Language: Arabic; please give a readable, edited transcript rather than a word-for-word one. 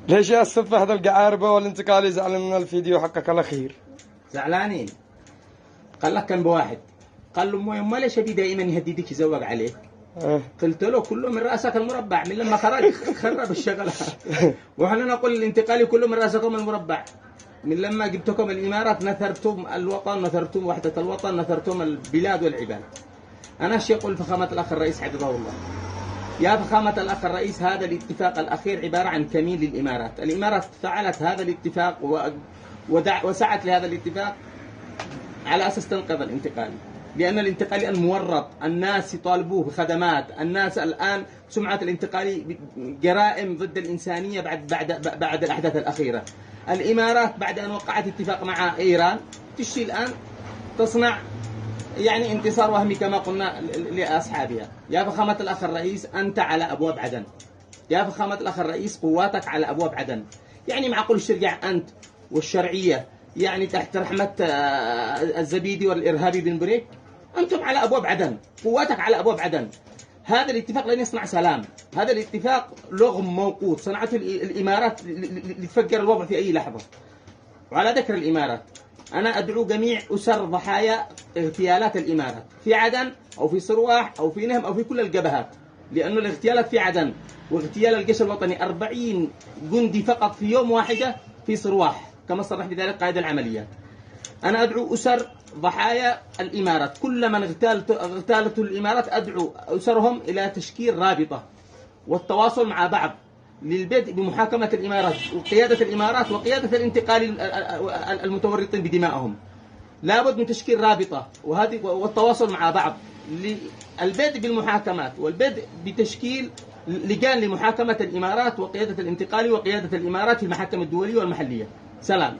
ليش يا السفة هذا القعاربة والانتقال يزعل من الفيديو حقك الأخير؟ زعلانين. قال لك كان بواحد قال له ما ليش ابي دائما يهددك يزوق عليك؟ قلت له كله من راسك المربع، من لما خرج خرب الشغله. واحنا نقول الانتقالي كله من راسكم المربع، من لما جبتكم الامارات نثرتم الوطن، نثرتم وحده الوطن، نثرتم البلاد والعباد. انا الشيء يقول فخامه الاخ الرئيس حفظه الله، يا فخامه الاخ الرئيس، هذا الاتفاق الاخير عباره عن كمين للامارات. الامارات فعلت هذا الاتفاق وسعت لهذا الاتفاق على اساس تنقذ الانتقالي، لأن الانتقالي المورط، الناس يطالبوه بخدمات، الناس الآن سمعة الانتقالي جرائم ضد الإنسانية بعد الأحداث الأخيرة. الإمارات بعد أن وقعت اتفاق مع إيران تشتي الآن تصنع يعني انتصار وهمي كما قلنا لأصحابها. يا فخامة الأخ الرئيس، أنت على أبواب عدن. يا فخامة الأخ الرئيس، قواتك على أبواب عدن. يعني معقول ترجع أنت والشرعية يعني تحت رحمة الزبيدي والإرهابي بن بريك؟ أنتم على أبواب عدن، قواتك على أبواب عدن. هذا الاتفاق لن يصنع سلام، هذا الاتفاق لغم موقوت صنعته الإمارات لتفجر الوضع في أي لحظة. وعلى ذكر الإمارات، أنا أدعو جميع أسر ضحايا اغتيالات الإمارات في عدن أو في صرواح أو في نهم أو في كل الجبهات، لأنه الاغتيالات في عدن واغتيال الجيش الوطني 40 جندي فقط في يوم واحدة في صرواح كما صرح بذلك قائد العمليات. أنا أدعو أسر ضحايا الإمارات، كل من اغتالته الإمارات أدعو أسرهم إلى تشكيل رابطة والتواصل مع بعض للبدء بمحاكمة الإمارات وقيادة الإمارات وقيادة الانتقال المتورطين بدمائهم. لابد من تشكيل رابطة والتواصل مع بعض للبدء بالمحاكمات والبدء بتشكيل لجان لمحاكمة الإمارات وقيادة الانتقال وقيادة الإمارات في المحاكم الدولية والمحلية. سلام.